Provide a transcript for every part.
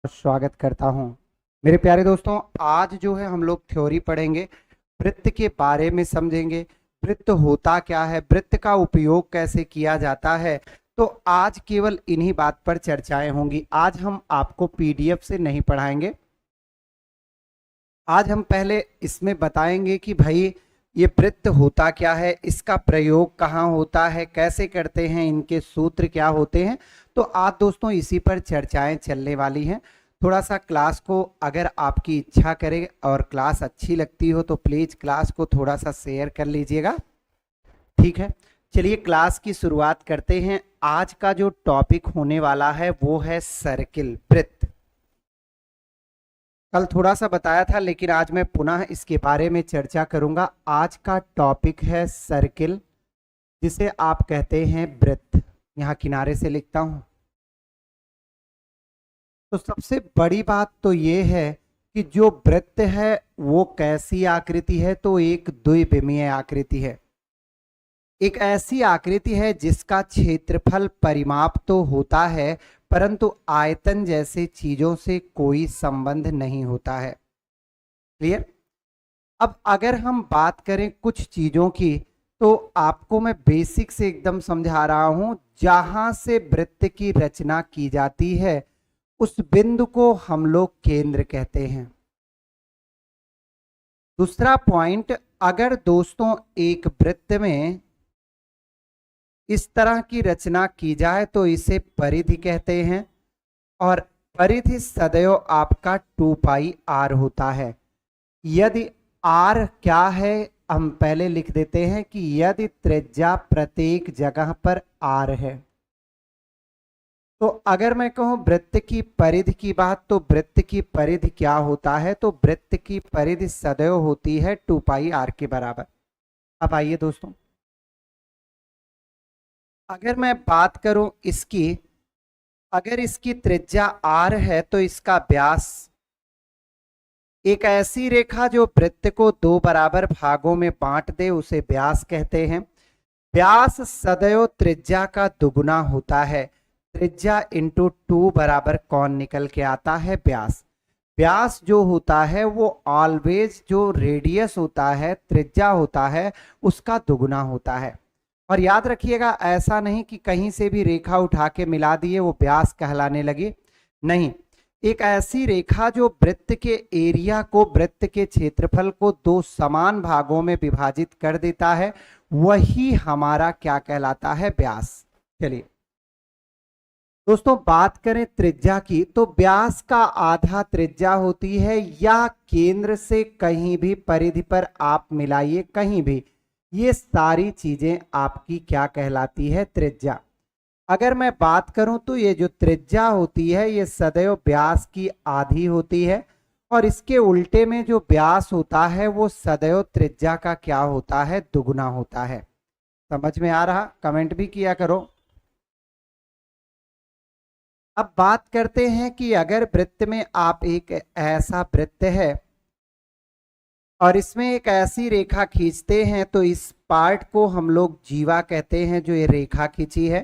स्वागत करता हूं। मेरे प्यारे दोस्तों, आज जो है हम लोग थ्योरी पढ़ेंगे, वृत्त के बारे में समझेंगे। वृत्त होता क्या है, वृत्त का उपयोग कैसे किया जाता है। तो आज केवल इन्हीं बात पर चर्चाएं होंगी। आज हम आपको पीडीएफ से नहीं पढ़ाएंगे। आज हम पहले इसमें बताएंगे कि भाई ये वृत्त होता क्या है, इसका प्रयोग कहाँ होता है, कैसे करते हैं, इनके सूत्र क्या होते हैं। तो आज दोस्तों इसी पर चर्चाएं चलने वाली हैं। थोड़ा सा क्लास को अगर आपकी इच्छा करे और क्लास अच्छी लगती हो तो प्लीज क्लास को थोड़ा सा शेयर कर लीजिएगा। ठीक है, चलिए क्लास की शुरुआत करते हैं। आज का जो टॉपिक होने वाला है वो है सर्किल, वृत्त। कल थोड़ा सा बताया था लेकिन आज मैं पुनः इसके बारे में चर्चा करूंगा। आज का टॉपिक है सर्किल, जिसे आप कहते हैं वृत्त। यहाँ किनारे से लिखता हूं। तो सबसे बड़ी बात तो ये है कि जो वृत्त है वो कैसी आकृति है, तो एक द्विविमीय आकृति है। एक ऐसी आकृति है जिसका क्षेत्रफल परिमाप तो होता है परंतु आयतन जैसे चीजों से कोई संबंध नहीं होता है। क्लियर? अब अगर हम बात करें कुछ चीजों की तो आपको मैं बेसिक से एकदम समझा रहा हूं। जहां से वृत्त की रचना की जाती है उस बिंदु को हम लोग केंद्र कहते हैं। दूसरा पॉइंट, अगर दोस्तों एक वृत्त में इस तरह की रचना की जाए तो इसे परिधि कहते हैं और परिधि सदैव आपका 2πr होता है। यदि r क्या है हम पहले लिख देते हैं कि यदि त्रिज्या प्रत्येक जगह पर r है, तो अगर मैं कहूं वृत्त की परिधि की बात, तो वृत्त की परिधि क्या होता है, तो वृत्त की परिधि सदैव होती है 2πr के बराबर। अब आइए दोस्तों, अगर मैं बात करूं इसकी, अगर इसकी त्रिज्या r है तो इसका व्यास, एक ऐसी रेखा जो वृत्त को दो बराबर भागों में बांट दे उसे व्यास कहते हैं। व्यास सदैव त्रिज्या का दुगुना होता है। त्रिज्या इंटू 2 बराबर कौन निकल के आता है, व्यास। व्यास जो होता है वो ऑलवेज जो रेडियस होता है, त्रिज्या होता है, उसका दुगुना होता है। और याद रखिएगा, ऐसा नहीं कि कहीं से भी रेखा उठा के मिला दिए वो व्यास कहलाने लगी, नहीं। एक ऐसी रेखा जो वृत्त के एरिया को, वृत्त के क्षेत्रफल को दो समान भागों में विभाजित कर देता है, वही हमारा क्या कहलाता है, व्यास। चलिए दोस्तों बात करें त्रिज्या की, तो व्यास का आधा त्रिज्या होती है, या केंद्र से कहीं भी परिधि पर आप मिलाइए, कहीं भी, ये सारी चीजें आपकी क्या कहलाती है, त्रिज्या। अगर मैं बात करूं तो ये जो त्रिज्या होती है ये सदैव व्यास की आधी होती है, और इसके उल्टे में जो व्यास होता है वो सदैव त्रिज्या का क्या होता है, दुगुना होता है। समझ में आ रहा? कमेंट भी किया करो। अब बात करते हैं कि अगर वृत्त में आप, एक ऐसा वृत्त है और इसमें एक ऐसी रेखा खींचते हैं तो इस पार्ट को हम लोग जीवा कहते हैं, जो ये रेखा खींची है।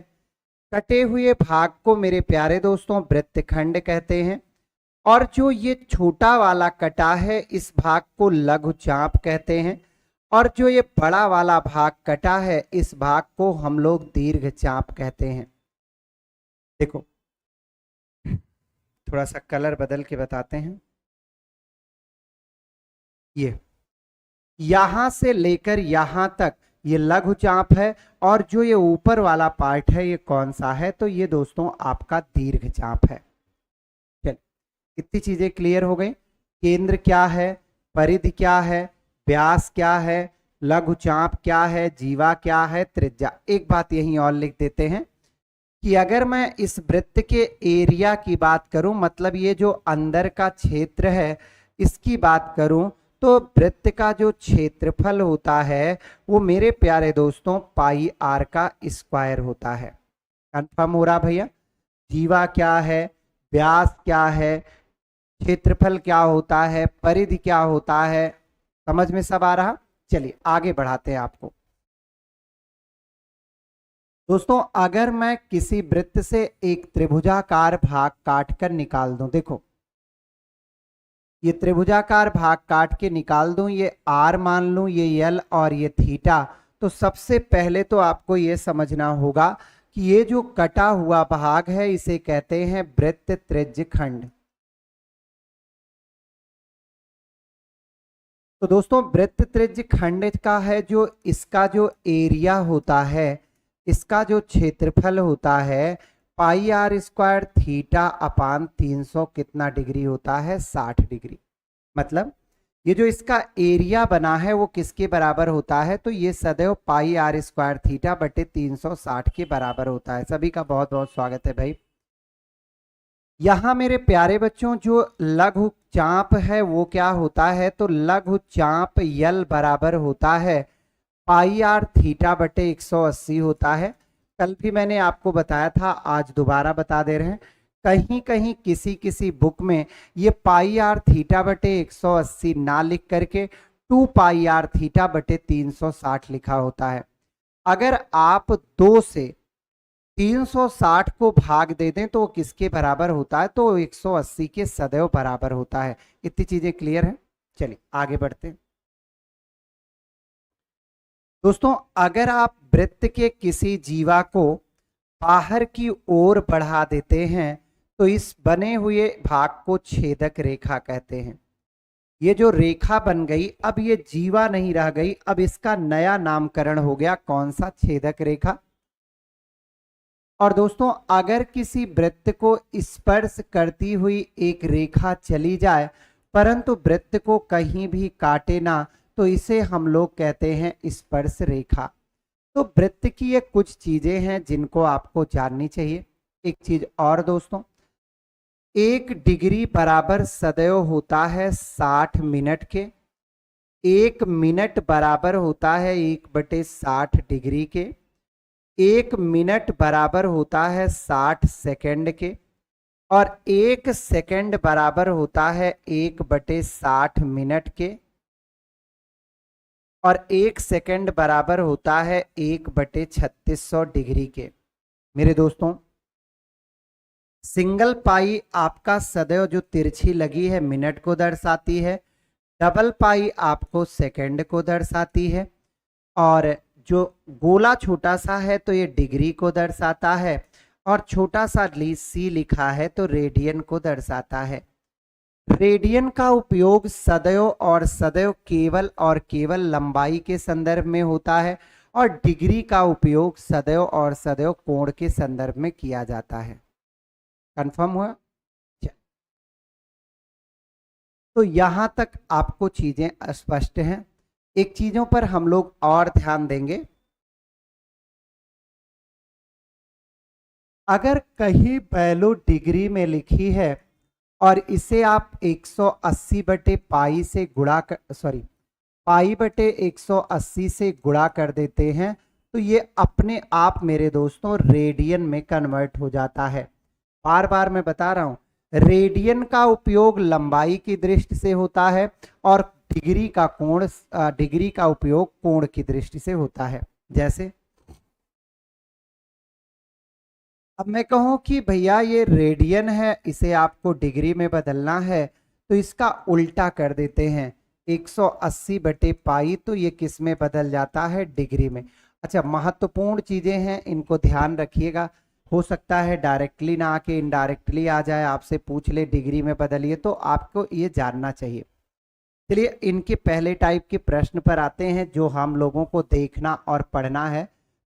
कटे हुए भाग को मेरे प्यारे दोस्तों वृत्तखंड कहते हैं, और जो ये छोटा वाला कटा है इस भाग को लघु चाप कहते हैं, और जो ये बड़ा वाला भाग कटा है इस भाग को हम लोग दीर्घ चाप कहते हैं। देखो थोड़ा सा कलर बदल के बताते हैं। ये यहां से लेकर यहां तक ये लघु चाप है, और जो ये ऊपर वाला पार्ट है ये कौन सा है, तो ये दोस्तों आपका दीर्घ चाप है। चल, कितनी चीजें क्लियर हो गई? केंद्र क्या है, परिधि क्या है, व्यास क्या है, लघु चाप क्या है, जीवा क्या है, त्रिज्या। एक बात यही और लिख देते हैं कि अगर मैं इस वृत्त के एरिया की बात करूं, मतलब ये जो अंदर का क्षेत्र है इसकी बात करूं, तो वृत्त का जो क्षेत्रफल होता है वो मेरे प्यारे दोस्तों πr का स्क्वायर होता है। कंफर्म हो रहा भैया? जीवा क्या है, व्यास क्या है, क्षेत्रफल क्या होता है, परिधि क्या होता है, समझ में सब आ रहा? चलिए आगे बढ़ाते हैं आपको। दोस्तों अगर मैं किसी वृत्त से एक त्रिभुजाकार भाग काटकर निकाल दूं, देखो ये त्रिभुजाकार भाग काट के निकाल दूं, ये आर मान लूं, ये यल और ये थीटा, तो सबसे पहले तो आपको ये समझना होगा कि ये जो कटा हुआ भाग है इसे कहते हैं वृत्त त्रिज्य खंड। तो दोस्तों वृत्त त्रिज्य खंड का है जो इसका जो एरिया होता है, इसका जो क्षेत्रफल होता है पाई आर स्क्वायर थीटा अपान 300 कितना डिग्री होता है, 60 डिग्री। मतलब ये जो इसका एरिया बना है वो किसके बराबर होता है, तो ये सदैव पाई आर स्क्वायर थीटा बटे 360 के बराबर होता है। सभी का बहुत बहुत स्वागत है भाई। यहां मेरे प्यारे बच्चों जो लघु चाप है वो क्या होता है, तो लघु चाप यल बराबर होता है पाई आर थीटा बटे 180 होता है। कल भी मैंने आपको बताया था, आज दोबारा बता दे रहे हैं। कहीं कहीं किसी किसी बुक में ये पाई आर थीटा बटे 180 ना लिख करके 2 पाई आर थीटा बटे 360 लिखा होता है। अगर आप 2 से 360 को भाग दे दें तो वो किसके बराबर होता है, तो 180 के सदैव बराबर होता है। इतनी चीजें क्लियर हैं। चलिए आगे बढ़ते हैं। दोस्तों अगर आप वृत्त के किसी जीवा को बाहर की ओर बढ़ा देते हैं तो इस बने हुए भाग को छेदक रेखा कहते हैं। ये जो रेखा बन गई, अब ये जीवा नहीं रह गई, अब इसका नया नामकरण हो गया कौन सा, छेदक रेखा। और दोस्तों अगर किसी वृत्त को स्पर्श करती हुई एक रेखा चली जाए परंतु वृत्त को कहीं भी काटे ना, तो इसे हम लोग कहते हैं स्पर्श रेखा। तो वृत्त की ये कुछ चीजें हैं जिनको आपको जाननी चाहिए। एक चीज और दोस्तों, 1 डिग्री बराबर सदैव होता है 60 मिनट के, 1 मिनट बराबर होता है 1/60 डिग्री के, 1 मिनट बराबर होता है 60 सेकंड के, और 1 सेकंड बराबर होता है 1/60 मिनट के, और 1 सेकंड बराबर होता है 1/3600 डिग्री के। मेरे दोस्तों सिंगल पाई आपका सदैव जो तिरछी लगी है मिनट को दर्शाती है, डबल पाई आपको सेकंड को दर्शाती है, और जो गोला छोटा सा है तो ये डिग्री को दर्शाता है, और छोटा सा सी लिखा है तो रेडियन को दर्शाता है। रेडियन का उपयोग सदैव और सदैव केवल और केवल लंबाई के संदर्भ में होता है, और डिग्री का उपयोग सदैव और सदैव कोण के संदर्भ में किया जाता है। कंफर्म हुआ? तो यहां तक आपको चीजें स्पष्ट हैं। एक चीजों पर हम लोग और ध्यान देंगे। अगर कहीं वैल्यू डिग्री में लिखी है और इसे आप 180 बटे पाई से गुणा कर, पाई बटे 180 से गुणा कर देते हैं तो ये अपने आप मेरे दोस्तों रेडियन में कन्वर्ट हो जाता है। बार बार मैं बता रहा हूं, रेडियन का उपयोग लंबाई की दृष्टि से होता है और डिग्री का उपयोग कोण की दृष्टि से होता है। जैसे अब मैं कहूं कि भैया ये रेडियन है, इसे आपको डिग्री में बदलना है, तो इसका उल्टा कर देते हैं, 180 बटे पाई, तो ये किस में बदल जाता है, डिग्री में। अच्छा, महत्वपूर्ण चीजें हैं, इनको ध्यान रखिएगा। हो सकता है डायरेक्टली ना आके इनडायरेक्टली आ जाए, आपसे पूछ ले डिग्री में बदलिए, तो आपको ये जानना चाहिए। चलिए इनके पहले टाइप के प्रश्न पर आते हैं जो हम लोगों को देखना और पढ़ना है।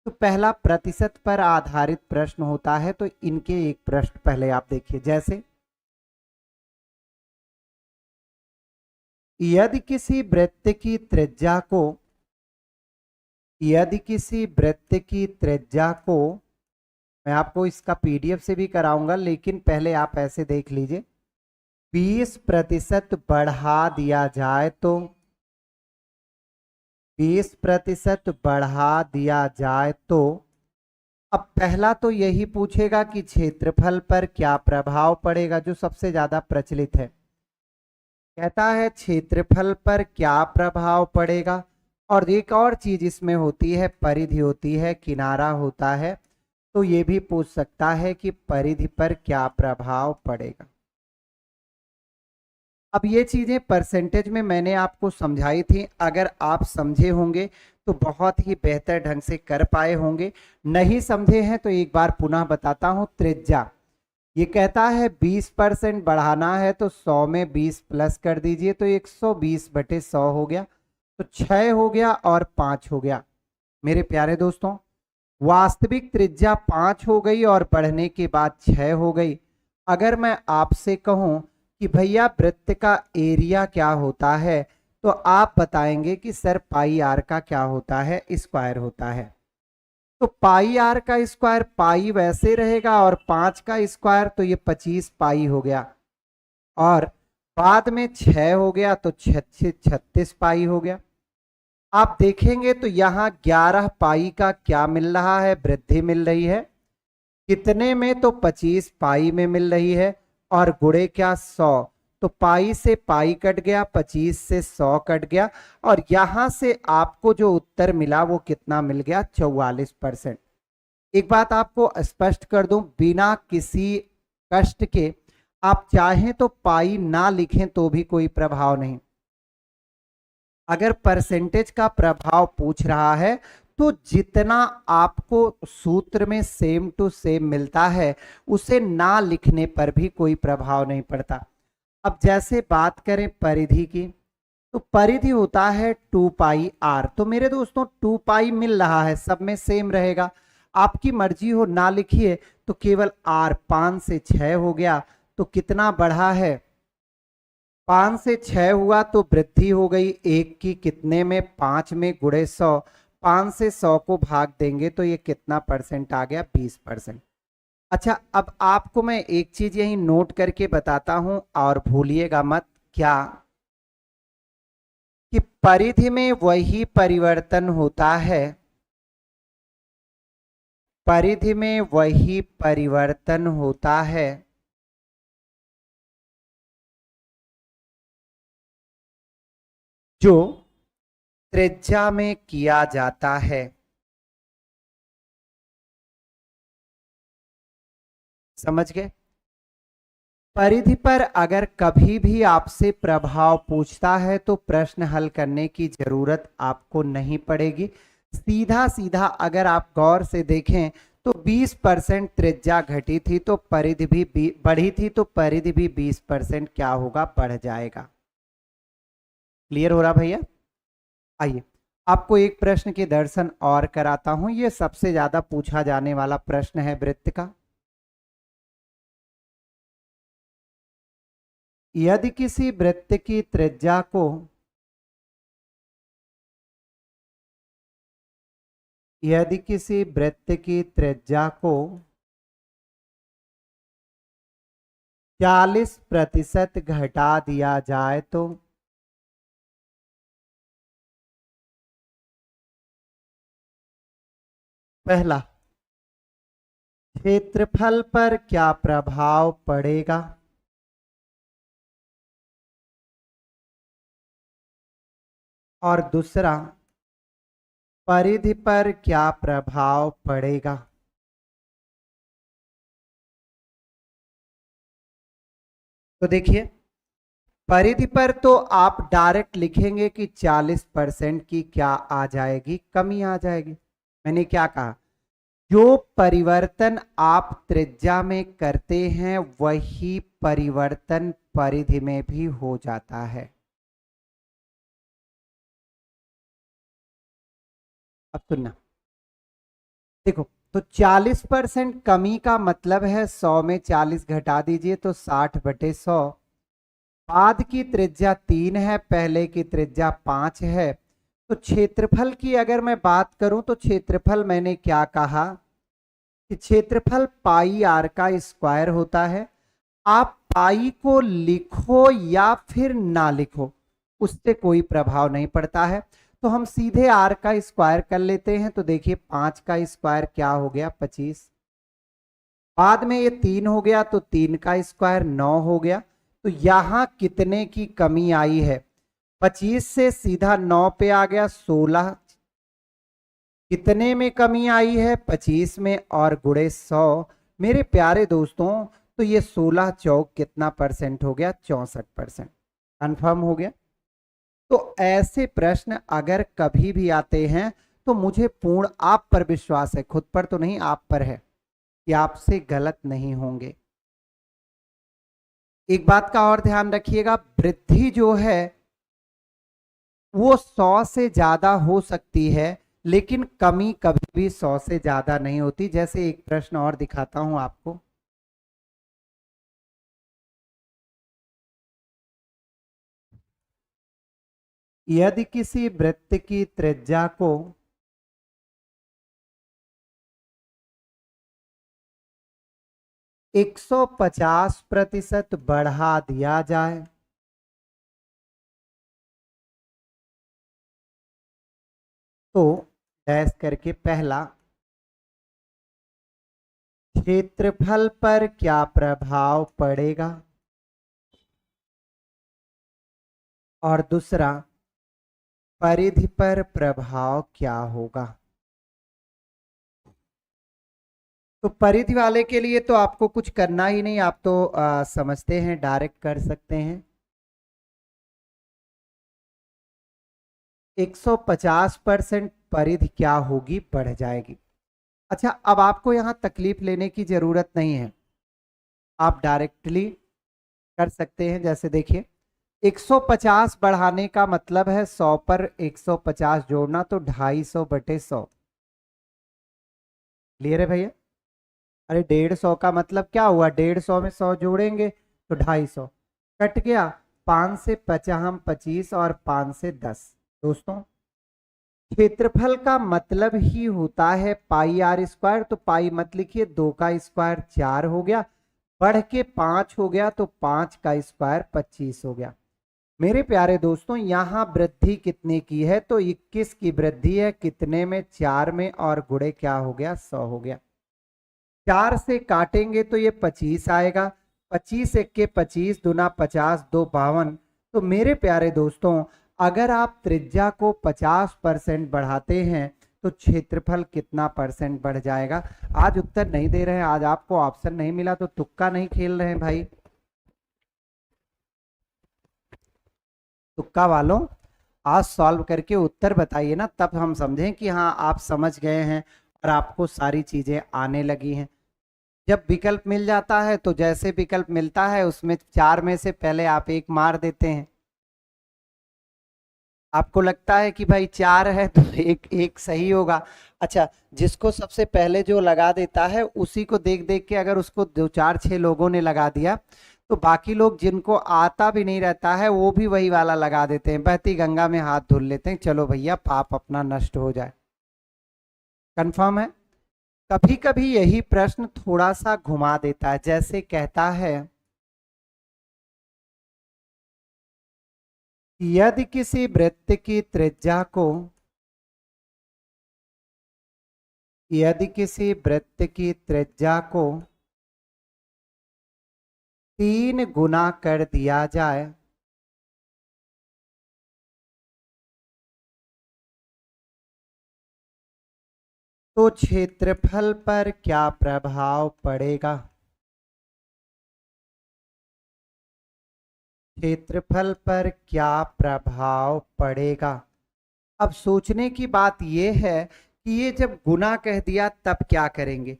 तो पहला प्रतिशत पर आधारित प्रश्न होता है, तो इनके एक प्रश्न पहले आप देखिए। जैसे यदि किसी वृत्त की त्रिज्या को मैं आपको इसका पीडीएफ से भी कराऊंगा, लेकिन पहले आप ऐसे देख लीजिए, 20% बढ़ा दिया जाए तो 20% बढ़ा दिया जाए तो अब पहला तो यही पूछेगा कि क्षेत्रफल पर क्या प्रभाव पड़ेगा, जो सबसे ज्यादा प्रचलित है। कहता है क्षेत्रफल पर क्या प्रभाव पड़ेगा, और एक और चीज इसमें होती है, परिधि होती है, किनारा होता है। तो ये भी पूछ सकता है कि परिधि पर क्या प्रभाव पड़ेगा। अब ये चीजें परसेंटेज में मैंने आपको समझाई थी, अगर आप समझे होंगे तो बहुत ही बेहतर ढंग से कर पाए होंगे। नहीं समझे हैं तो एक बार पुनः बताता हूं। त्रिज्या ये कहता है 20% बढ़ाना है तो 100 में 20 प्लस कर दीजिए, तो 120/100 हो गया, तो 6 हो गया और 5 हो गया। मेरे प्यारे दोस्तों, वास्तविक त्रिज्या 5 हो गई और बढ़ने के बाद 6 हो गई। अगर मैं आपसे कहूं कि भैया वृत्त का एरिया क्या होता है, तो आप बताएंगे कि सर पाई आर का क्या होता है, स्क्वायर होता है। तो पाई आर का स्क्वायर, पाई वैसे रहेगा और 5 का स्क्वायर, तो ये 25 पाई हो गया, और बाद में 6 हो गया तो 36 पाई हो गया। आप देखेंगे तो यहां 11 पाई का क्या मिल रहा है, वृद्धि मिल रही है। कितने में, तो 25 पाई में मिल रही है, और गुणे क्या, 100। तो पाई से पाई कट गया, 25 से 100 कट गया, और यहां से आपको जो उत्तर मिला वो कितना मिल गया, 44%। एक बात आपको स्पष्ट कर दूं, बिना किसी कष्ट के, आप चाहें तो पाई ना लिखें तो भी कोई प्रभाव नहीं। अगर परसेंटेज का प्रभाव पूछ रहा है तो जितना आपको सूत्र में सेम टू सेम मिलता है उसे ना लिखने पर भी कोई प्रभाव नहीं पड़ता। अब जैसे बात करें परिधि की, तो परिधि होता है 2 पाई आर। तो मेरे दोस्तों 2 पाई मिल रहा है, सब में सेम रहेगा, आपकी मर्जी हो ना लिखिए, तो केवल आर 5 से 6 हो गया, तो कितना बढ़ा है, 5 से 6 हुआ, तो वृद्धि हो गई एक की, कितने में, 5 में, गुणे 100। 5 से 100 को भाग देंगे तो ये कितना परसेंट आ गया, 20%। अच्छा, अब आपको मैं एक चीज यही नोट करके बताता हूं और भूलिएगा मत, क्या कि परिधि में वही परिवर्तन होता है, परिधि में वही परिवर्तन होता है जो त्रिज्या में किया जाता है। समझ गए? परिधि पर अगर कभी भी आपसे प्रभाव पूछता है तो प्रश्न हल करने की जरूरत आपको नहीं पड़ेगी। सीधा सीधा अगर आप गौर से देखें तो 20% त्रिज्या घटी थी तो परिधि भी बढ़ी थी, तो परिधि भी 20% क्या होगा, बढ़ जाएगा। क्लियर हो रहा भैया? आइए आपको एक प्रश्न के दर्शन और कराता हूं, यह सबसे ज्यादा पूछा जाने वाला प्रश्न है वृत्त का। यदि किसी वृत्त की त्रिज्या को यदि किसी वृत्त की त्रिज्या को 40% घटा दिया जाए तो पहला, क्षेत्रफल पर क्या प्रभाव पड़ेगा, और दूसरा, परिधि पर क्या प्रभाव पड़ेगा। तो देखिए, परिधि पर तो आप डायरेक्ट लिखेंगे कि 40% की क्या आ जाएगी, कमी आ जाएगी। मैंने क्या कहा, जो परिवर्तन आप त्रिज्या में करते हैं वही परिवर्तन परिधि में भी हो जाता है। अब सुनना, देखो, तो 40% कमी का मतलब है 100 में 40 घटा दीजिए तो 60/100। बाद की त्रिज्या 3 है, पहले की त्रिज्या 5 है। तो क्षेत्रफल की अगर मैं बात करूं तो क्षेत्रफल मैंने क्या कहा कि क्षेत्रफल पाई आर का स्क्वायर होता है। आप पाई को लिखो या फिर ना लिखो उससे कोई प्रभाव नहीं पड़ता है। तो हम सीधे आर का स्क्वायर कर लेते हैं, तो देखिए 5 का स्क्वायर क्या हो गया, 25। बाद में ये 3 हो गया तो 3 का स्क्वायर 9 हो गया। तो यहां कितने की कमी आई है, 25 से सीधा 9 पे आ गया 16, कितने में कमी आई है 25 में और गुणे 100। मेरे प्यारे दोस्तों तो ये 16 चौक कितना परसेंट हो गया 64%। कंफर्म हो गया। तो ऐसे प्रश्न अगर कभी भी आते हैं तो मुझे पूर्ण आप पर विश्वास है, खुद पर तो नहीं आप पर है, कि आपसे गलत नहीं होंगे। एक बात का और ध्यान रखिएगा, वृद्धि जो है वो 100 से ज्यादा हो सकती है लेकिन कमी कभी भी 100 से ज्यादा नहीं होती। जैसे एक प्रश्न और दिखाता हूं आपको। यदि किसी वृत्त की त्रिज्या को 150% बढ़ा दिया जाए तो डैश करके पहला क्षेत्रफल पर क्या प्रभाव पड़ेगा और दूसरा परिधि पर प्रभाव क्या होगा। तो परिधि वाले के लिए तो आपको कुछ करना ही नहीं, आप तो समझते हैं, डायरेक्ट कर सकते हैं। 150% परिधि क्या होगी, बढ़ जाएगी। अच्छा, अब आपको यहां तकलीफ लेने की जरूरत नहीं है, आप डायरेक्टली कर सकते हैं। जैसे देखिए 150 बढ़ाने का मतलब है 100 पर 150 जोड़ना, तो 250/100। क्लियर है भैया। अरे 150 का मतलब क्या हुआ, 150 में 100 जोड़ेंगे तो 250 कट गया। 5 से 50 25 और 5 से 10। दोस्तों क्षेत्रफल का मतलब ही होता है पाई आर स्क्वायर, तो पाई मत लिखिए, 2 का स्क्वायर 4 हो गया, बढ़ के 5 हो गया, तो 5 का स्क्वायर 25 हो गया। मेरे प्यारे दोस्तों यहां वृद्धि कितने की है, तो 21 की वृद्धि है, कितने में 4 में, और गुणे क्या हो गया 100 हो गया। 4 से काटेंगे तो ये 25 आएगा, 25 1 25 दूना 50 2 52। तो मेरे प्यारे दोस्तों अगर आप त्रिज्या को 50% बढ़ाते हैं तो क्षेत्रफल कितना परसेंट बढ़ जाएगा। आज उत्तर नहीं दे रहे हैं, आज आपको ऑप्शन नहीं मिला तो तुक्का नहीं खेल रहे हैं भाई। तुक्का वालों आज सॉल्व करके उत्तर बताइए ना, तब हम समझें कि हाँ आप समझ गए हैं और आपको सारी चीजें आने लगी हैं। जब विकल्प मिल जाता है तो जैसे विकल्प मिलता है उसमें 4 में से पहले आप एक मार देते हैं। आपको लगता है कि भाई 4 है तो एक एक सही होगा। अच्छा, जिसको सबसे पहले जो लगा देता है उसी को देख देख के अगर उसको 2 4 6 लोगों ने लगा दिया तो बाकी लोग जिनको आता भी नहीं रहता है वो भी वही वाला लगा देते हैं, बहती गंगा में हाथ धुल लेते हैं, चलो भैया पाप अपना नष्ट हो जाए। कंफर्म है। कभी कभी यही प्रश्न थोड़ा सा घुमा देता है, जैसे कहता है यदि किसी वृत्त की त्रिज्या को यदि किसी वृत्त की त्रिज्या को 3 गुना कर दिया जाए तो क्षेत्रफल पर क्या प्रभाव पड़ेगा। क्षेत्रफल पर क्या प्रभाव पड़ेगा। अब सोचने की बात यह है कि ये जब गुना कह दिया तब क्या करेंगे।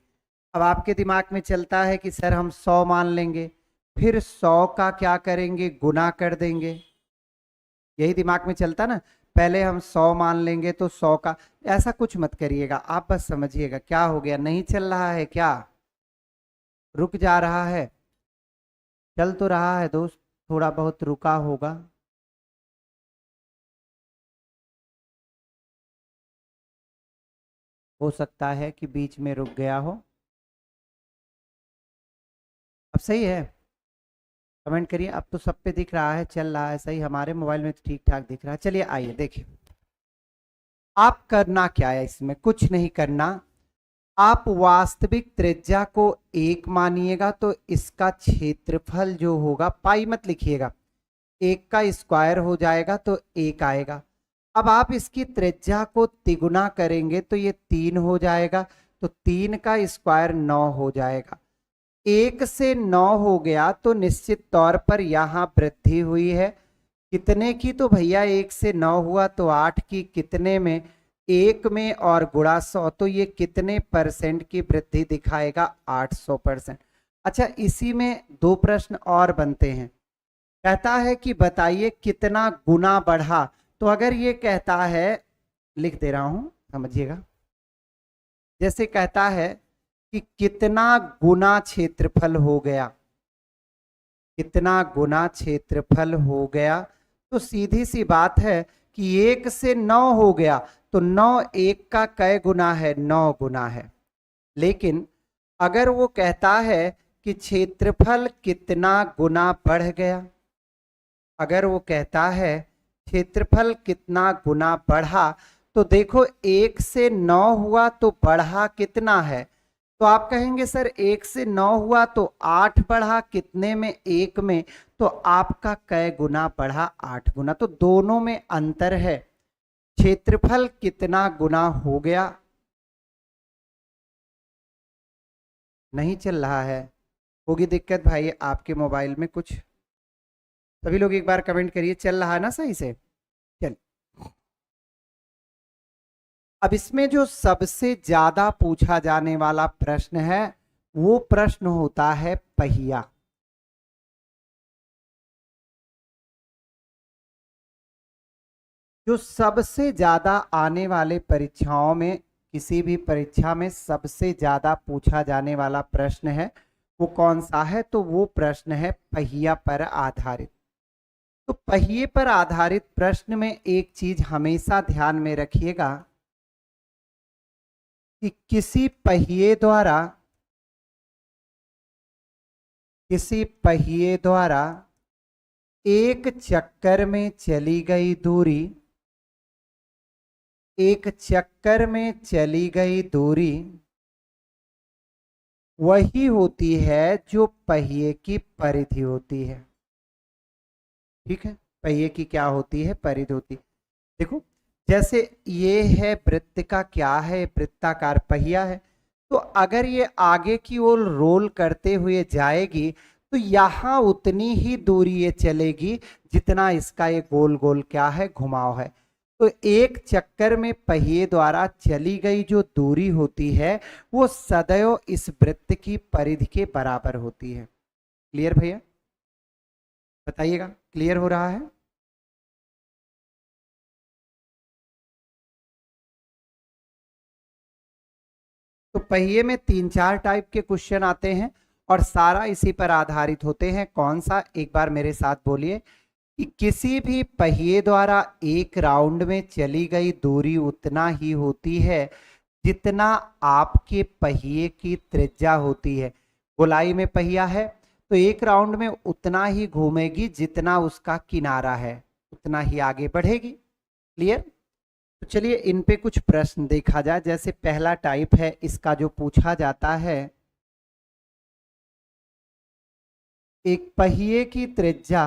अब आपके दिमाग में चलता है कि सर हम 100 मान लेंगे, फिर 100 का क्या करेंगे, गुना कर देंगे। यही दिमाग में चलता ना, पहले हम 100 मान लेंगे तो 100 का। ऐसा कुछ मत करिएगा, आप बस समझिएगा क्या हो गया, नहीं चल रहा है क्या, रुक जा रहा है, चल तो रहा है दोस्त, थोड़ा बहुत रुका होगा। हो सकता है कि बीच में रुक गया हो। अब सही है, कमेंट करिए। अब तो सब पे दिख रहा है, चल रहा है सही, हमारे मोबाइल में ठीक ठाक दिख रहा है। चलिए आइए देखिए, आप करना क्या है, इसमें कुछ नहीं करना। आप वास्तविक त्रिज्या को 1 मानिएगा तो इसका क्षेत्रफल जो होगा, पाई मत लिखिएगा, एक का स्क्वायर हो जाएगा तो एक आएगा। अब आप इसकी त्रिज्या को तिगुना करेंगे तो ये 3 हो जाएगा, तो 3 का स्क्वायर 9 हो जाएगा। 1 से 9 हो गया तो निश्चित तौर पर यहां वृद्धि हुई है। कितने की? तो भैया 1 से 9 हुआ तो 8 की, कितने में? 1 में और गुणा 100, तो ये कितने परसेंट की वृद्धि दिखाएगा? 800%। अच्छा, इसी में 2 प्रश्न और बनते हैं। कहता है कि बताइए कितना गुना बढ़ा। तो अगर ये कहता है, लिख दे रहा हूं समझिएगा, जैसे कहता है कि कितना गुना क्षेत्रफल हो गया, कितना गुना क्षेत्रफल हो गया, तो सीधी सी बात है कि 1 से 9 हो गया तो 9 1 का कै गुना है? 9 गुना है। लेकिन अगर वो कहता है कि क्षेत्रफल कितना गुना बढ़ गया, अगर वो कहता है क्षेत्रफल कितना गुना बढ़ा, तो देखो 1 से 9 हुआ तो बढ़ा कितना है? तो आप कहेंगे सर 1 से 9 हुआ तो 8 बढ़ा, कितने में? 1 में। तो आपका कै गुना बढ़ा? 8 गुना। तो दोनों में अंतर है। क्षेत्रफल कितना गुना हो गया? नहीं चल रहा है? होगी दिक्कत भाई आपके मोबाइल में कुछ। सभी लोग एक बार कमेंट करिए, चल रहा है ना सही से? चल, अब इसमें जो सबसे ज्यादा पूछा जाने वाला प्रश्न है वो प्रश्न होता है पहिया। जो सबसे ज्यादा आने वाले परीक्षाओं में, किसी भी परीक्षा में सबसे ज्यादा पूछा जाने वाला प्रश्न है वो कौन सा है? तो वो प्रश्न है पहिया पर आधारित। तो पहिए पर आधारित प्रश्न में एक चीज हमेशा ध्यान में रखिएगा कि किसी पहिए द्वारा एक चक्कर में चली गई दूरी, एक चक्कर में चली गई दूरी वही होती है जो पहिए की परिधि होती है। ठीक है, पहिए की क्या होती है? परिधि होती। देखो, जैसे ये है वृत्त का क्या है? वृत्ताकार पहिया है। तो अगर ये आगे की ओर रोल करते हुए जाएगी तो यहां उतनी ही दूरी ये चलेगी जितना इसका ये गोल गोल क्या है? घुमाव है। तो एक चक्कर में पहिए द्वारा चली गई जो दूरी होती है वो सदैव इस वृत्त की परिधि के बराबर होती है। क्लियर भैया? बताइएगा, क्लियर हो रहा है? तो पहिए में 3-4 टाइप के क्वेश्चन आते हैं और सारा इसी पर आधारित होते हैं। कौन सा? एक बार मेरे साथ बोलिए कि किसी भी पहिए द्वारा एक राउंड में चली गई दूरी उतना ही होती है जितना आपके पहिए की त्रिज्या होती है। गोलाई में पहिया है तो एक राउंड में उतना ही घूमेगी जितना उसका किनारा है, उतना ही आगे बढ़ेगी। क्लियर? तो चलिए इन पे कुछ प्रश्न देखा जाए। जैसे पहला टाइप है इसका जो पूछा जाता है, एक पहिए की त्रिज्या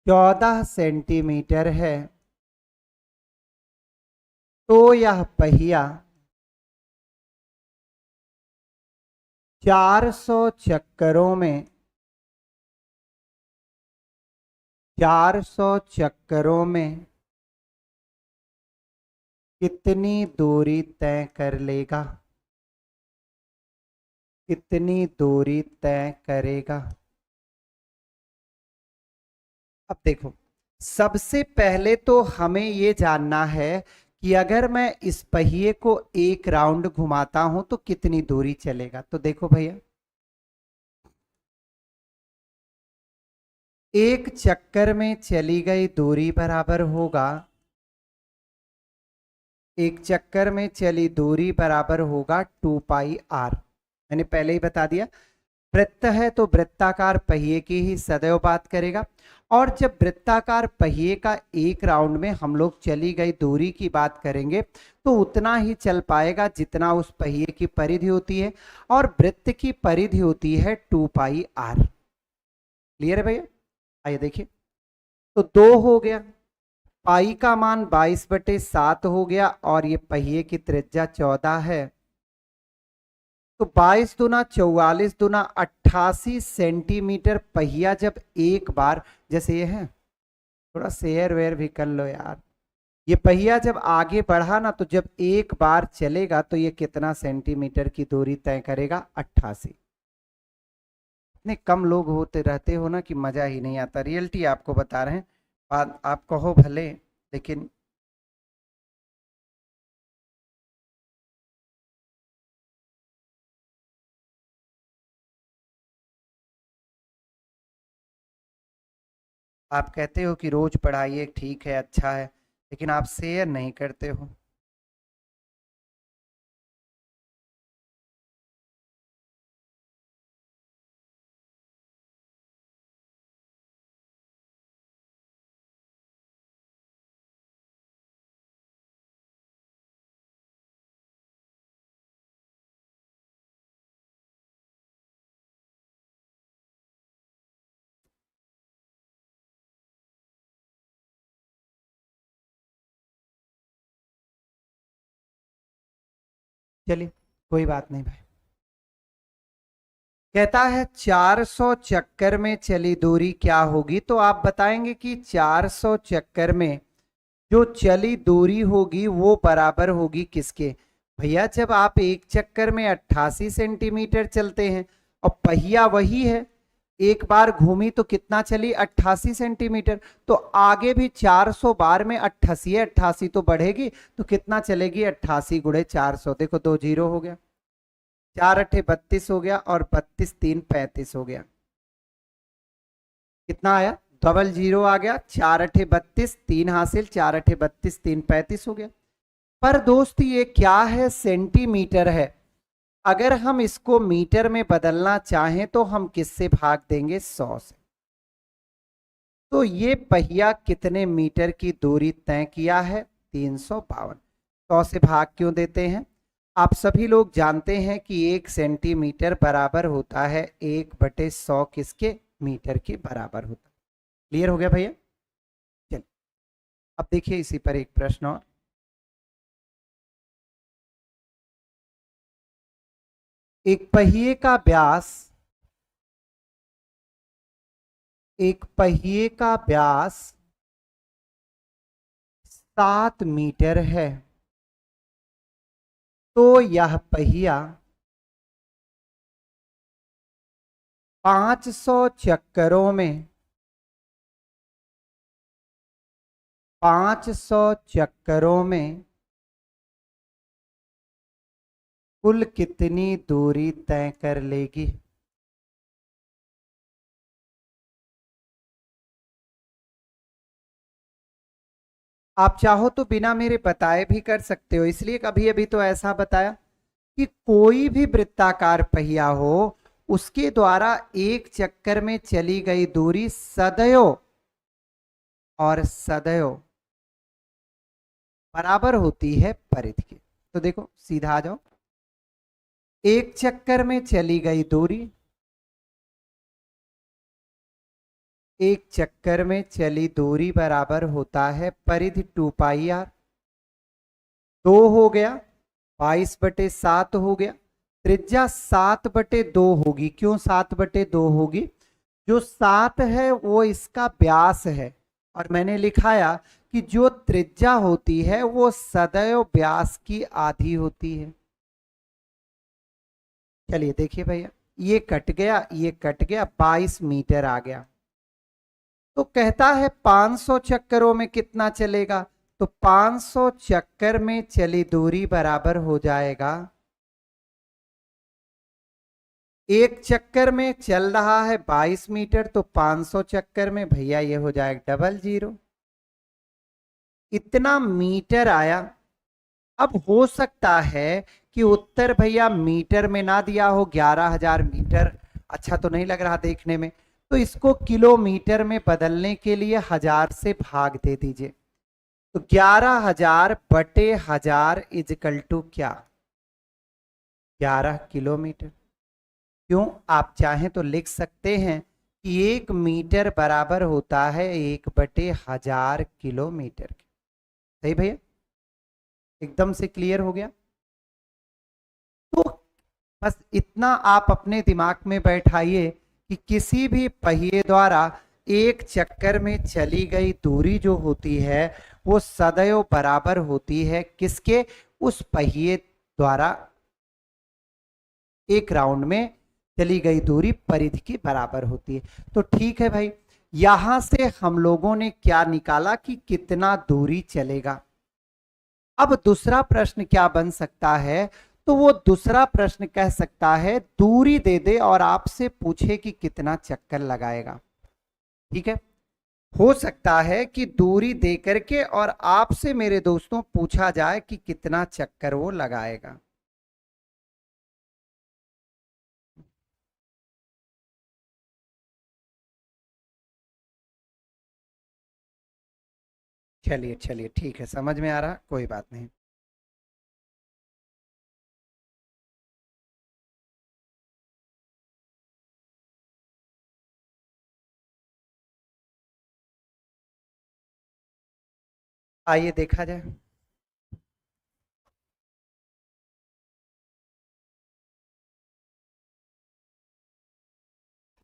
14 सेंटीमीटर है तो यह पहिया 400 चक्करों में 400 चक्करों में कितनी दूरी तय कर लेगा? कितनी दूरी तय करेगा? अब देखो, सबसे पहले तो हमें ये जानना है कि अगर मैं इस पहिए को एक राउंड घुमाता हूं तो कितनी दूरी चलेगा। तो देखो भैया, एक चक्कर में चली गई दूरी बराबर होगा, एक चक्कर में चली दूरी बराबर होगा 2πr। मैंने पहले ही बता दिया, वृत्त है तो वृत्ताकार पहिए की ही सदैव बात करेगा। और जब वृत्ताकार पहिए का एक राउंड में हम लोग चली गई दूरी की बात करेंगे तो उतना ही चल पाएगा जितना उस पहिए की परिधि होती है, और वृत्त की परिधि होती है 2πr। क्लियर है भैया? आइए देखिए, तो 2 हो गया, पाई का मान 22/7 हो गया, और ये पहिए की त्रिज्या 14 है, तो 22 दूना 44 दूना 88 सेंटीमीटर पहिया जब एक बार, जैसे ये है, थोड़ा शेयर वेयर भी कर लो यार, ये पहिया जब आगे बढ़ा ना, तो जब एक बार चलेगा तो ये कितना सेंटीमीटर की दूरी तय करेगा? 88। इतने कम लोग होते रहते हो ना कि मजा ही नहीं आता, रियलिटी आपको बता रहे हैं, बात आप कहो भले, लेकिन आप कहते हो कि रोज पढ़ाइए, ठीक है, अच्छा है, लेकिन आप शेयर नहीं करते हो। चलिए कोई बात नहीं भाई। कहता है 400 चक्कर में चली दूरी क्या होगी, तो आप बताएंगे कि 400 चक्कर में जो चली दूरी होगी वो बराबर होगी किसके? भैया जब आप एक चक्कर में 88 सेंटीमीटर चलते हैं और पहिया वही है, एक बार घूमी तो कितना चली? 88 सेंटीमीटर, तो आगे भी 400 बार में 88 88 तो बढ़ेगी, तो कितना चलेगी? 88 गुणे 400, देखो 2 जीरो हो गया, 4 अठे 32 हो गया, और 32 3 35 हो गया, कितना आया? डबल जीरो आ गया, 4 अठे 32, 3 हासिल, 4 अठे 32 3 35 हो गया। पर दोस्त ये क्या है? सेंटीमीटर है, अगर हम इसको मीटर में बदलना चाहें तो हम किससे भाग देंगे? 100 से। तो ये पहिया कितने मीटर की दूरी तय किया है? 352। 100 से भाग क्यों देते हैं? आप सभी लोग जानते हैं कि 1 सेंटीमीटर बराबर होता है 1/100 किसके? मीटर के बराबर होता है। क्लियर हो गया भैया? चलिए अब देखिए इसी पर एक प्रश्न और। एक पहिए का व्यास, एक पहिए का व्यास 7 मीटर है, तो यह पहिया 500 चक्करों में 500 चक्करों में कुल कितनी दूरी तय कर लेगी? आप चाहो तो बिना मेरे बताए भी कर सकते हो, इसलिए कभी अभी तो ऐसा बताया कि कोई भी वृत्ताकार पहिया हो उसके द्वारा एक चक्कर में चली गई दूरी सदैव और सदैव बराबर होती है परिधि के। तो देखो सीधा आ जाओ, एक चक्कर में चली गई दूरी, एक चक्कर में चली दूरी बराबर होता है परिधि 2πr। 2 हो गया, 22/7 हो गया, त्रिज्या 7/2 होगी। क्यों 7/2 होगी? जो 7 है वो इसका व्यास है, और मैंने लिखाया कि जो त्रिज्या होती है वो सदैव व्यास की आधी होती है। चलिए देखिए भैया, ये कट गया, ये कट गया, 22 मीटर आ गया। तो कहता है 500 चक्करों में कितना चलेगा? तो 500 चक्कर में चली दूरी बराबर हो जाएगा, एक चक्कर में चल रहा है 22 मीटर, तो 500 चक्कर में भैया ये हो जाएगा डबल जीरो। इतना मीटर आया। अब हो सकता है कि उत्तर भैया मीटर में ना दिया हो, 11,000 मीटर, अच्छा तो नहीं लग रहा देखने में, तो इसको किलोमीटर में बदलने के लिए 1000 से भाग दे दीजिए। तो 11,000 बटे 1000 इजकल टू क्या? 11 किलोमीटर। क्यों? आप चाहें तो लिख सकते हैं कि 1 मीटर बराबर होता है 1/1000 किलोमीटर के। सही भैया, एकदम से क्लियर हो गया। तो बस इतना आप अपने दिमाग में बैठाइए कि किसी भी पहिए द्वारा एक चक्कर में चली गई दूरी जो होती है वो सदैव बराबर होती है किसके? उस पहिए द्वारा एक राउंड में चली गई दूरी परिधि की बराबर होती है। तो ठीक है भाई, यहां से हम लोगों ने क्या निकाला कि कितना दूरी चलेगा। अब दूसरा प्रश्न क्या बन सकता है? तो वो दूसरा प्रश्न कह सकता है दूरी दे दे और आपसे पूछे कि कितना चक्कर लगाएगा। ठीक है, हो सकता है कि दूरी दे करके और आपसे मेरे दोस्तों पूछा जाए कि कितना चक्कर वो लगाएगा। चलिए चलिए ठीक है, समझ में आ रहा, कोई बात नहीं। आइए देखा जाए।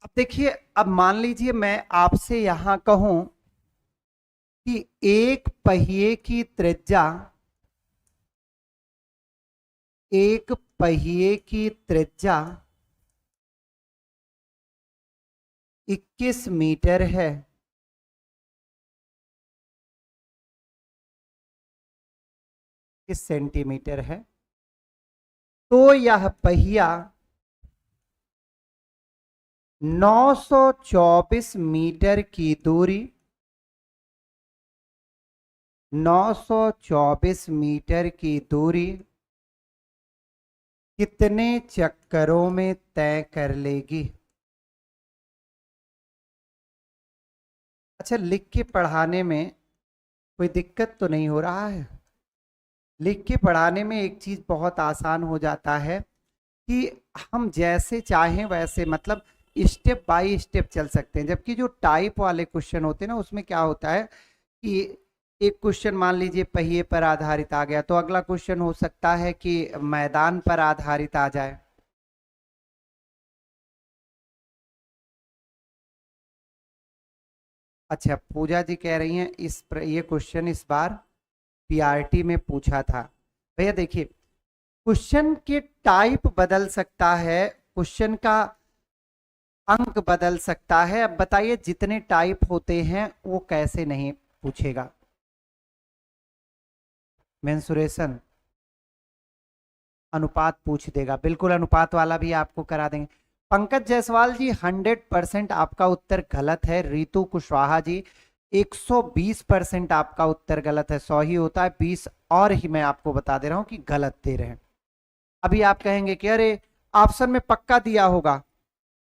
अब देखिए, अब मान लीजिए मैं आपसे यहां कहूं कि एक पहिए की त्रिज्या, एक पहिए की त्रिज्या 21 मीटर है। किस सेंटीमीटर है? तो यह पहिया 924 मीटर की दूरी, 924 मीटर की दूरी कितने चक्करों में तय कर लेगी? अच्छा, लिख के पढ़ाने में कोई दिक्कत तो नहीं हो रहा है? लिख के पढ़ाने में एक चीज बहुत आसान हो जाता है कि हम जैसे चाहें वैसे, मतलब स्टेप बाय स्टेप चल सकते हैं। जबकि जो टाइप वाले क्वेश्चन होते हैं ना, उसमें क्या होता है कि एक क्वेश्चन मान लीजिए पहिए पर आधारित आ गया, तो अगला क्वेश्चन हो सकता है कि मैदान पर आधारित आ जाए। अच्छा, पूजा जी कह रही हैं ये क्वेश्चन इस बार पीआरटी में पूछा था। भैया देखिए, क्वेश्चन के टाइप बदल सकता है, क्वेश्चन का अंक बदल सकता है। अब बताइए जितने टाइप होते हैं वो कैसे नहीं पूछेगा? मेंसुरेशन, अनुपात पूछ देगा, बिल्कुल अनुपात वाला भी आपको करा देंगे। पंकज जायसवाल जी 100% आपका उत्तर गलत है। रितु कुशवाहा जी 120% आपका उत्तर गलत है। 100 ही होता है, 20 और ही मैं आपको बता दे रहा हूं कि गलत दे रहे हैं। अभी आप कहेंगे कि अरे ऑप्शन में पक्का दिया होगा,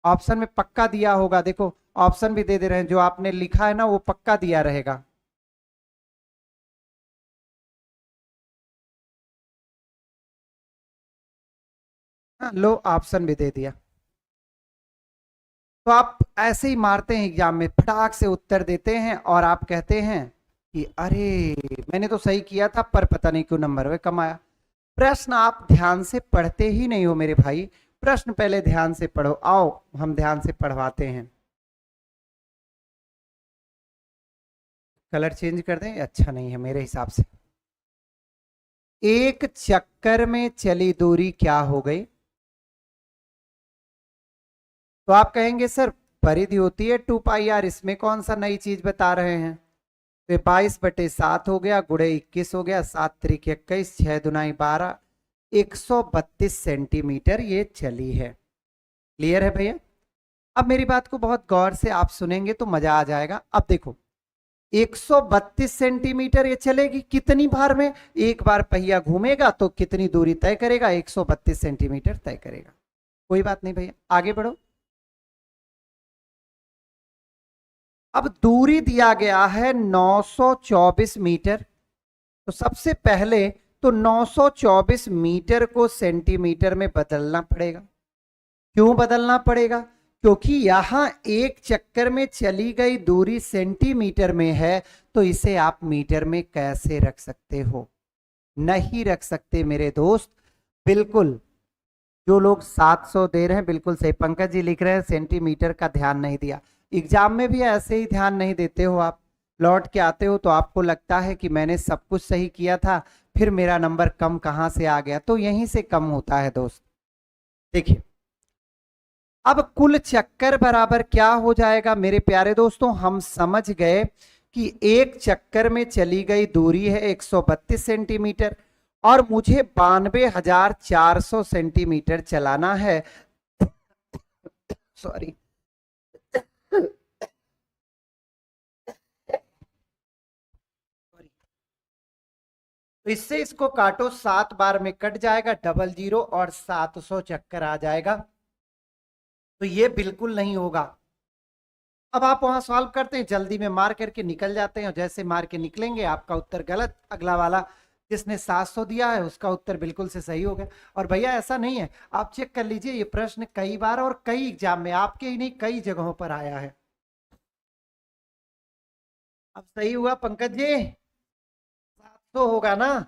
ऑप्शन में पक्का दिया होगा, देखो ऑप्शन भी दे दे रहे हैं, जो आपने लिखा है ना वो पक्का दिया रहेगा। हाँ, लो ऑप्शन भी दे दिया। तो आप ऐसे ही मारते हैं एग्जाम में, फटाक से उत्तर देते हैं और आप कहते हैं कि अरे मैंने तो सही किया था पर पता नहीं क्यों नंबर वे कम आया। प्रश्न आप ध्यान से पढ़ते ही नहीं हो मेरे भाई। प्रश्न पहले ध्यान से पढ़ो, आओ हम ध्यान से पढ़वाते हैं। कलर चेंज कर दें? अच्छा नहीं है मेरे हिसाब से। एक चक्कर में चली दूरी क्या हो गई? तो आप कहेंगे सर परिधि होती है 2 पाई आर, इसमें कौन सा नई चीज बता रहे हैं? तो 22/7 हो गया, गुड़े 21 हो गया, 7 त्रिक 21, 6 दुनाई 12, 132 सेंटीमीटर ये चली है। क्लियर है भैया? अब मेरी बात को बहुत गौर से आप सुनेंगे तो मजा आ जाएगा। अब देखो 132 सेंटीमीटर ये चलेगी कितनी बार में? एक बार पहिया घूमेगा तो कितनी दूरी तय करेगा? 132 सेंटीमीटर तय करेगा। कोई बात नहीं भैया, आगे बढ़ो। अब दूरी दिया गया है 924 मीटर। तो सबसे पहले तो 924 मीटर को सेंटीमीटर में बदलना पड़ेगा। क्यों बदलना पड़ेगा? क्योंकि यहां एक चक्कर में चली गई दूरी सेंटीमीटर में है, तो इसे आप मीटर में कैसे रख सकते हो? नहीं रख सकते मेरे दोस्त। बिल्कुल, जो लोग 700 दे रहे हैं बिल्कुल सही। पंकज जी लिख रहे हैं सेंटीमीटर का ध्यान नहीं दिया। एग्जाम में भी ऐसे ही ध्यान नहीं देते हो आप। लौट के आते हो तो आपको लगता है कि मैंने सब कुछ सही किया था, फिर मेरा नंबर कम कहां से आ गया। तो यहीं से कम होता है दोस्त। देखिए, अब कुल चक्कर बराबर क्या हो जाएगा मेरे प्यारे दोस्तों? हम समझ गए कि एक चक्कर में चली गई दूरी है 132 सेंटीमीटर और मुझे 92,400 सेंटीमीटर चलाना है। सॉरी। तो इससे इसको काटो, 7 बार में कट जाएगा, डबल जीरो और 700 चक्कर आ जाएगा। तो ये बिल्कुल नहीं होगा। अब आप वहां सॉल्व करते हैं, जल्दी में मार करके निकल जाते हैं और जैसे मार के निकलेंगे आपका उत्तर गलत। अगला वाला जिसने 700 दिया है उसका उत्तर बिल्कुल से सही हो गया। और भैया ऐसा नहीं है, आप चेक कर लीजिए, ये प्रश्न कई बार और कई एग्जाम में, आपके ही नहीं कई जगहों पर आया है। अब सही हुआ पंकज जी? 700 होगा ना?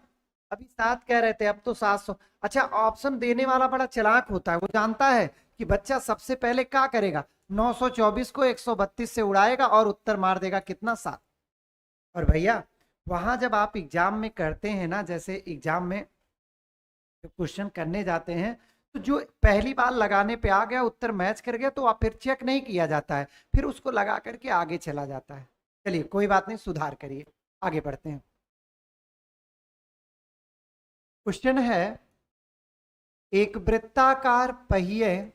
अभी 7 कह रहे थे, अब तो 700। अच्छा, ऑप्शन देने वाला बड़ा चालाक होता है, वो जानता है कि बच्चा सबसे पहले क्या करेगा, 924 को 132 से उड़ाएगा और उत्तर मार देगा कितना, 7। और भैया वहां जब आप एग्जाम में करते हैं ना, जैसे एग्जाम में क्वेश्चन करने जाते हैं, तो जो पहली बार लगाने पे आ गया, उत्तर मैच कर गया, तो आप फिर चेक नहीं किया जाता है, फिर उसको लगा करके आगे चला जाता है। चलिए कोई बात नहीं, सुधार करिए, आगे बढ़ते हैं। क्वेश्चन है, एक वृत्ताकार पहिए,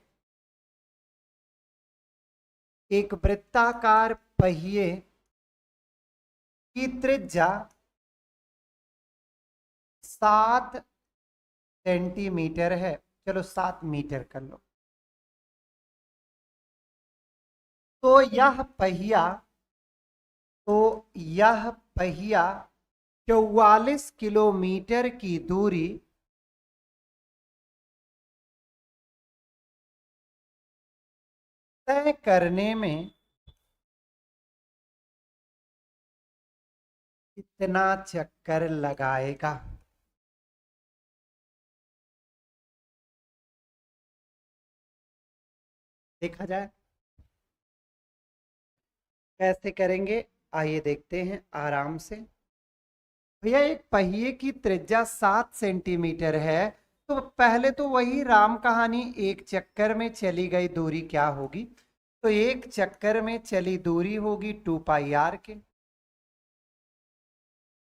एक वृत्ताकार पहिए की त्रिज्या 7 सेंटीमीटर है। चलो 7 मीटर कर लो। तो यह पहिया, तो यह पहिया 44 किलोमीटर की दूरी तय करने में कितना चक्कर लगाएगा? देखा जाए कैसे करेंगे, आइए देखते हैं आराम से। भैया एक पहिए की त्रिज्या 7 सेंटीमीटर है, तो पहले तो वही राम कहानी, एक चक्कर में चली गई दूरी क्या होगी? तो एक चक्कर में चली दूरी होगी 2 पाई आर के।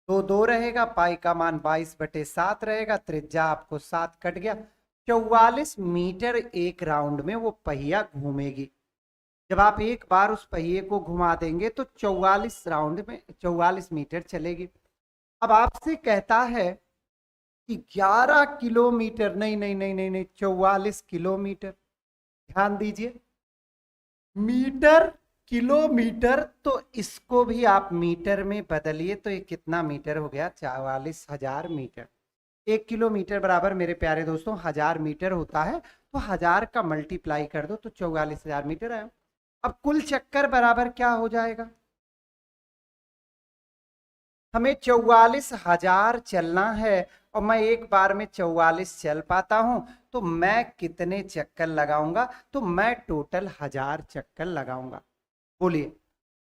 तो 2 रहेगा, पाई का मान 22/7 रहेगा, त्रिज्या आपको 7 कट गया। 44 मीटर एक राउंड में वो पहिया घूमेगी। जब आप एक बार उस पहिए को घुमा देंगे तो 44 राउंड में 44 मीटर चलेगी। अब आपसे कहता है कि 11 किलोमीटर, नहीं नहीं नहीं नहीं नहीं, 44 किलोमीटर। ध्यान दीजिए, मीटर किलोमीटर, तो इसको भी आप मीटर में बदलिए, तो ये कितना मीटर हो गया, 44,000 मीटर। 1 किलोमीटर बराबर मेरे प्यारे दोस्तों 1000 मीटर होता है, तो 1000 का मल्टीप्लाई कर दो तो 44,000 मीटर आया। अब कुल चक्कर बराबर क्या हो जाएगा? हमें 44,000 चलना है और मैं एक बार में 44 चल पाता हूं, तो मैं कितने चक्कर लगाऊंगा? तो मैं टोटल 1000 चक्कर लगाऊंगा। बोलिए,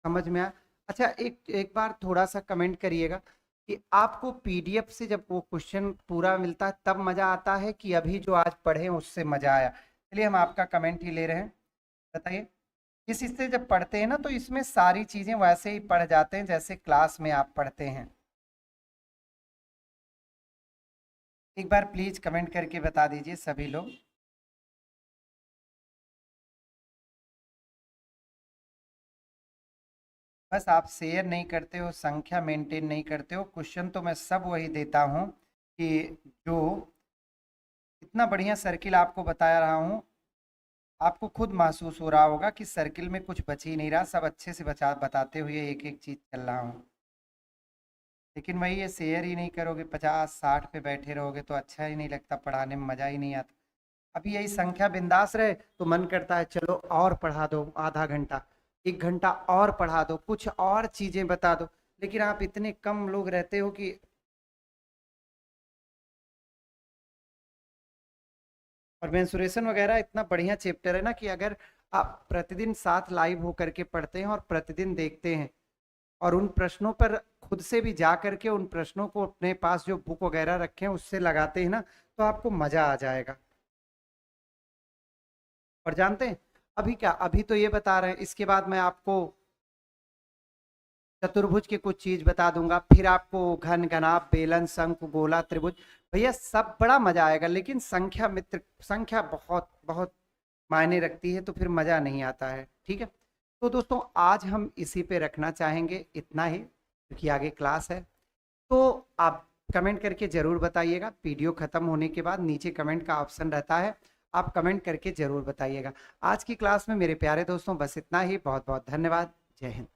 समझ में आया? अच्छा, एक एक बार थोड़ा सा कमेंट करिएगा कि आपको पीडीएफ से जब वो क्वेश्चन पूरा मिलता है तब मजा आता है कि अभी जो आज पढ़े उससे मजा आया? चलिए हम आपका कमेंट ही ले रहे हैं, बताइए। इस इससे जब पढ़ते हैं ना तो इसमें सारी चीजें वैसे ही पढ़ जाते हैं जैसे क्लास में आप पढ़ते हैं। एक बार प्लीज कमेंट करके बता दीजिए सभी लोग। बस आप शेयर नहीं करते हो, संख्या मेंटेन नहीं करते हो। क्वेश्चन तो मैं सब वही देता हूँ कि जो इतना बढ़िया सर्किल आपको बता रहा हूँ, आपको खुद महसूस हो रहा होगा कि सर्किल में कुछ बच ही नहीं रहा, सब अच्छे से बताते हुए एक एक चीज चल रहा हूँ। लेकिन वही ये शेयर ही नहीं करोगे, 50-60 पे बैठे रहोगे तो अच्छा ही नहीं लगता, पढ़ाने में मजा ही नहीं आता। अभी यही संख्या बिंदास रहे तो मन करता है चलो और पढ़ा दो, आधा घंटा 1 घंटा और पढ़ा दो, कुछ और चीजें बता दो। लेकिन आप इतने कम लोग रहते हो कि और मेंसुरेशन वगैरह इतना बढ़िया चैप्टर है ना कि अगर आप प्रतिदिन साथ लाइव होकर के पढ़ते हैं और प्रतिदिन देखते हैं और उन प्रश्नों पर खुद से भी जा करके उन प्रश्नों को अपने पास जो बुक वगैरह रखे हैं उससे लगाते हैं ना, तो आपको मजा आ जाएगा। और जानते हैं अभी क्या, अभी तो ये बता रहे हैं, इसके बाद मैं आपको चतुर्भुज के कुछ चीज बता दूंगा, फिर आपको घन घनाभ बेलन शंकु गोला त्रिभुज, भैया सब बड़ा मजा आएगा। लेकिन संख्या मित्र, संख्या बहुत बहुत मायने रखती है, तो फिर मजा नहीं आता है। ठीक है, तो दोस्तों आज हम इसी पे रखना चाहेंगे, इतना ही, क्योंकि आगे क्लास है। तो आप कमेंट करके जरूर बताइएगा, वीडियो खत्म होने के बाद नीचे कमेंट का ऑप्शन रहता है, आप कमेंट करके जरूर बताइएगा। आज की क्लास में मेरे प्यारे दोस्तों बस इतना ही, बहुत बहुत धन्यवाद, जय हिंद।